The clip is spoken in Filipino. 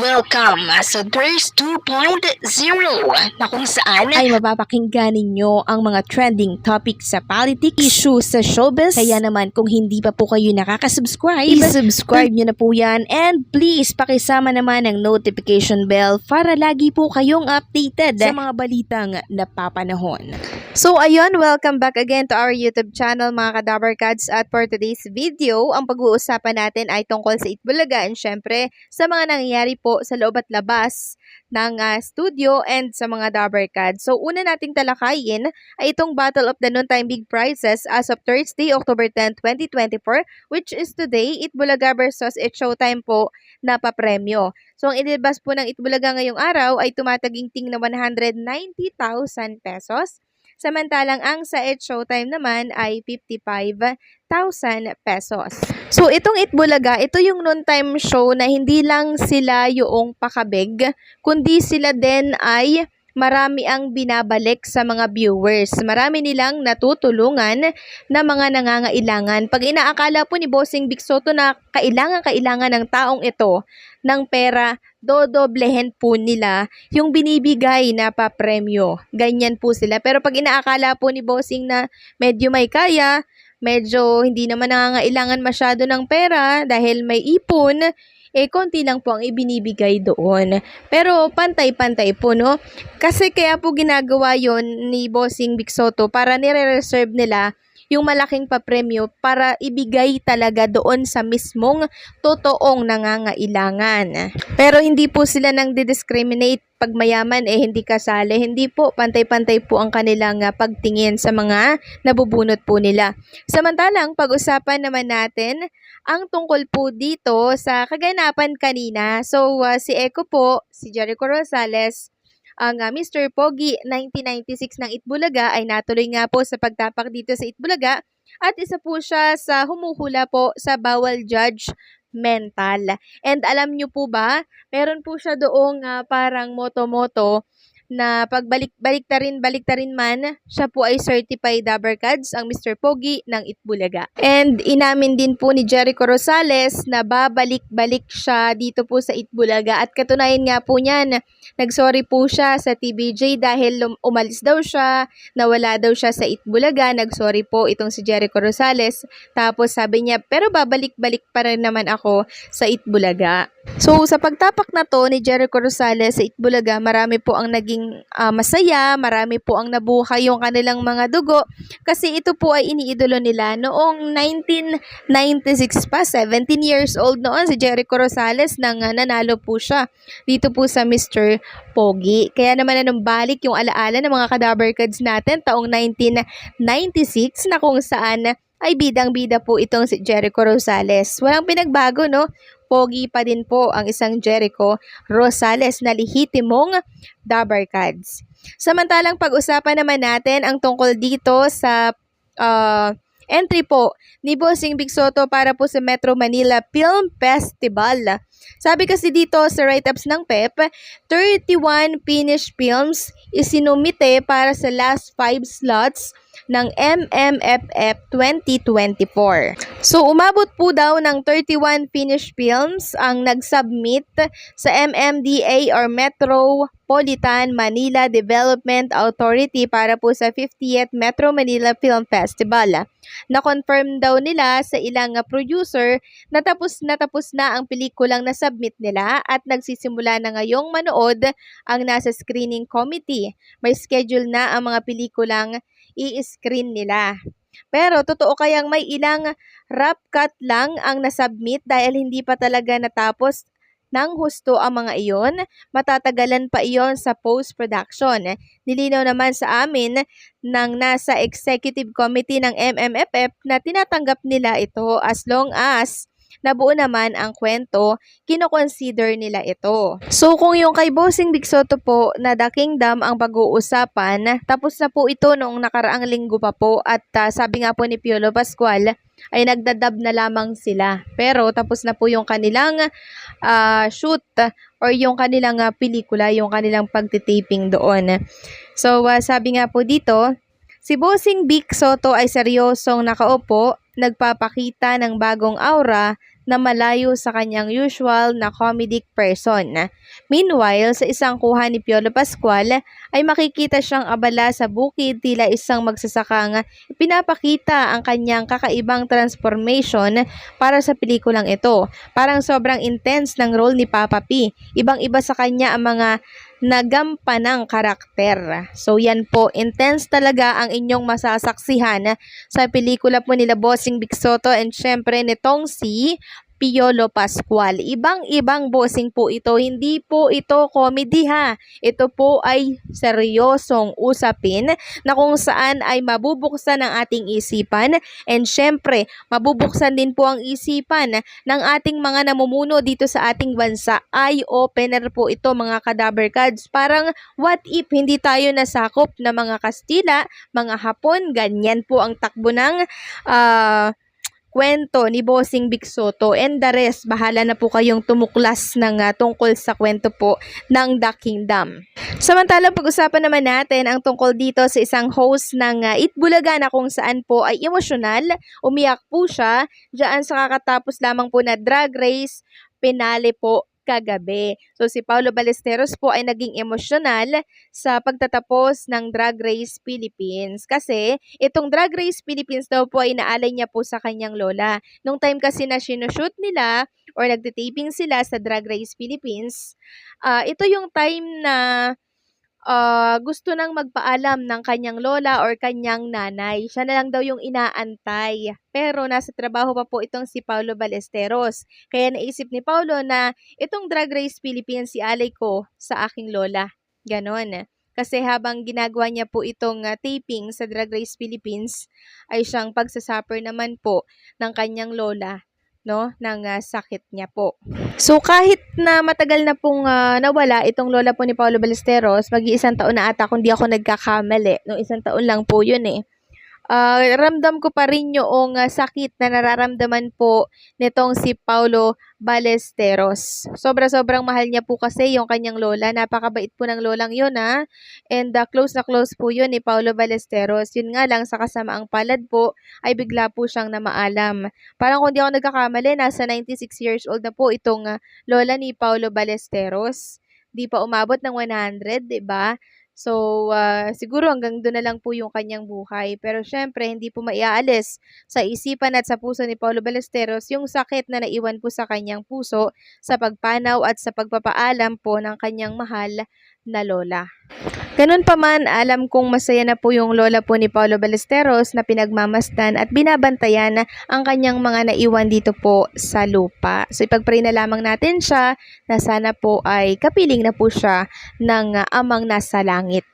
Welcome sa Thirst 2.0 na kung saan ay mapapakinggan ninyo ang mga trending topics sa politics, issues sa showbiz. Kaya naman kung hindi pa po kayo nakaka-subscribe, i-subscribe nyo na po yan. And please, pakisama naman ang notification bell para lagi po kayong updated sa mga balitang napapanahon. So ayun, welcome back again to our YouTube channel mga Kadabarkads, at for today's video, ang pag-uusapan natin ay tungkol sa Itbulaga and syempre sa mga nangyayari po sa loob at labas ng studio and sa mga Dabarkads. So una nating talakayin ay itong Battle of the Noontime Big Prizes as of Thursday, October 10, 2024, which is today, Itbulaga versus It's Showtime po na papremyo. So ang inilabas po ng Itbulaga ngayong araw ay tumataginting na 190,000 pesos. Samantalang ang sa It's Showtime naman ay 55,000 pesos. So itong Itbulaga, ito yung noontime show na hindi lang sila yung pakabig, kundi sila din ay marami ang binabalik sa mga viewers. Marami nilang natutulungan na mga nangangailangan. Pag inaakala po ni Bossing Vic Sotto na kailangan ng taong ito ng pera, dodoblehin po nila yung binibigay na papremyo. Ganyan po sila. Pero pag inaakala po ni Bossing na medyo may kaya, medyo hindi naman nangangailangan masyado ng pera dahil may ipon, konti lang po ang ibinibigay doon. Pero pantay-pantay po, no? Kasi kaya po ginagawa yon ni Bossing Vic Sotto para nire-reserve nila yung malaking papremyo para ibigay talaga doon sa mismong totoong nangangailangan. Pero hindi po sila nang discriminate pag mayaman hindi kasali. Hindi po, pantay-pantay po ang kanilang pagtingin sa mga nabubunot po nila. Samantalang pag-usapan naman natin ang tungkol po dito sa kaganapan kanina. So si Eko po, si Jericho Rosales, ang Mr. Pogi 1996 ng Itbulaga ay natuloy nga po sa pagtapak dito sa Itbulaga at isa po siya sa humuhula po sa bawal judge mental. And alam nyo po ba, meron po siya doong parang moto-moto na baliktarin man, siya po ay certified Dabarkads, ang Mr. Pogi ng Itbulaga. And inamin din po ni Jericho Rosales na babalik-balik siya dito po sa Itbulaga. At katunayan nga po niyan, nagsorry po siya sa TVJ dahil umalis daw siya, nawala daw siya sa Itbulaga. Nagsorry po itong si Jericho Rosales. Tapos sabi niya, pero babalik-balik pa rin naman ako sa Itbulaga. So sa pagtapak na to ni Jericho Rosales sa Itbulaga, marami po ang naging masaya, marami po ang nabuhay yung kanilang mga dugo kasi ito po ay iniidolo nila noong 1996 pa, 17 years old noon si Jericho Rosales nang nanalo po siya dito po sa Mr. Pogi. Kaya naman nanumbalik yung alaala ng mga Kadabarkads natin taong 1996 na kung saan ay bidang-bida po itong si Jericho Rosales. Walang pinagbago, no? Pogi pa din po ang isang Jericho Rosales na lihitimong Dabarkads. Samantalang pag-usapan naman natin ang tungkol dito sa entry po ni Bossing Vic Sotto para po sa Metro Manila Film Festival. Sabi kasi dito sa write-ups ng PEP, 31 finished films isinumite para sa last 5 slots ng MMFF 2024. So umabot po daw ng 31 finished films ang nag-submit sa MMDA or Metropolitan Manila Development Authority para po sa 50th Metro Manila Film Festival. Na-confirm daw nila sa ilang producer na tapos na ang pelikulang na-submit nila at nagsisimula na ngayong manood ang nasa screening committee. May schedule na ang mga pelikulang i-screen nila. Pero totoo kayang may ilang rough cut lang ang nasubmit dahil hindi pa talaga natapos ng husto ang mga iyon? Matatagalan pa iyon sa post-production. Nilinaw naman sa amin ng nasa executive committee ng MMFF na tinatanggap nila ito as long as nabuo naman ang kwento, kino-consider nila ito. So kung yung kay Bossing Vic Sotto po na The Kingdom ang pag-uusapan, tapos na po ito noong nakaraang linggo pa po at sabi nga po ni Piolo Pascual ay nagdadub na lamang sila. Pero tapos na po yung kanilang shoot or yung kanilang pelikula, yung kanilang pagtitaping doon. So sabi nga po dito, si Bossing Vic Sotto ay seryosong nakaupo, nagpapakita ng bagong aura na malayo sa kanyang usual na comedic person. Meanwhile, sa isang kuha ni Piolo Pascual ay makikita siyang abala sa bukid tila isang magsasakang pinapakita ang kanyang kakaibang transformation para sa pelikulang ito. Parang sobrang intense ng role ni Papa P. Ibang-iba sa kanya ang mga nagampanang karakter. So yan po, intense talaga ang inyong masasaksihan sa pelikula po nila Bossing Vic Soto and syempre nitong si Piolo Pascual. Ibang-ibang bossing po ito. Hindi po ito comedy ha. Ito po ay seryosong usapin na kung saan ay mabubuksan ang ating isipan and syempre mabubuksan din po ang isipan ng ating mga namumuno dito sa ating bansa. Eye-opener po ito mga Kadaver Cards. Parang what if hindi tayo nasakop na mga Kastila, mga Hapon, ganyan po ang takbo ng kwento ni Bossing Vic Soto and the rest, bahala na po kayong tumuklas ng tungkol sa kwento po ng The Kingdom. Samantalang pag-usapan naman natin ang tungkol dito sa isang host ng Itbulaga na kung saan po ay emosyonal, umiyak po siya dyan sa kakatapos lamang po na Drag Race finale po kagabi. So si Paulo Ballesteros po ay naging emosyonal sa pagtatapos ng Drag Race Philippines kasi itong Drag Race Philippines daw po ay naalay niya po sa kanyang lola. Nung time kasi na sinushoot nila or nagtitaping sila sa Drag Race Philippines, ito yung time na gusto nang magpaalam ng kanyang lola or kanyang nanay. Siya na lang daw yung inaantay. Pero nasa trabaho pa po itong si Paulo Ballesteros. Kaya naisip ni Paulo na itong Drag Race Philippines ialay ko sa aking lola. Ganon. Kasi habang ginagawa niya po itong taping sa Drag Race Philippines, ay siyang pagsasuffer naman po ng kanyang lola, no, ng sakit niya po. So kahit na matagal na pong nawala itong lola po ni Paulo Ballesteros, mag-iisang taon na ata kung di ako nagkakamali. No, isang taon lang po yun eh. Ramdam ko pa rin yung sakit na nararamdaman po nitong si Paulo Ballesteros. Sobra-sobrang mahal niya po kasi yung kanyang lola. Napakabait po ng lolang yun ha. And close na close po yun ni Paulo Ballesteros. Yun nga lang sa kasamaang palad po ay bigla po siyang namaalam. Parang kung di ako nagkakamali, nasa 96 years old na po itong lola ni Paulo Ballesteros. Di pa umabot ng 100, di ba? So, siguro hanggang doon na lang po yung kanyang buhay. Pero syempre, hindi po maiaalis sa isipan at sa puso ni Paulo Ballesteros yung sakit na naiwan po sa kanyang puso sa pagpanaw at sa pagpapaalam po ng kanyang mahal na lola. Ganun pa man, alam kong masaya na po yung lola po ni Paulo Ballesteros na pinagmamasdan at binabantayan ang kanyang mga naiwan dito po sa lupa. So ipag-pray na lamang natin siya na sana po ay kapiling na po siya ng amang nasa langit.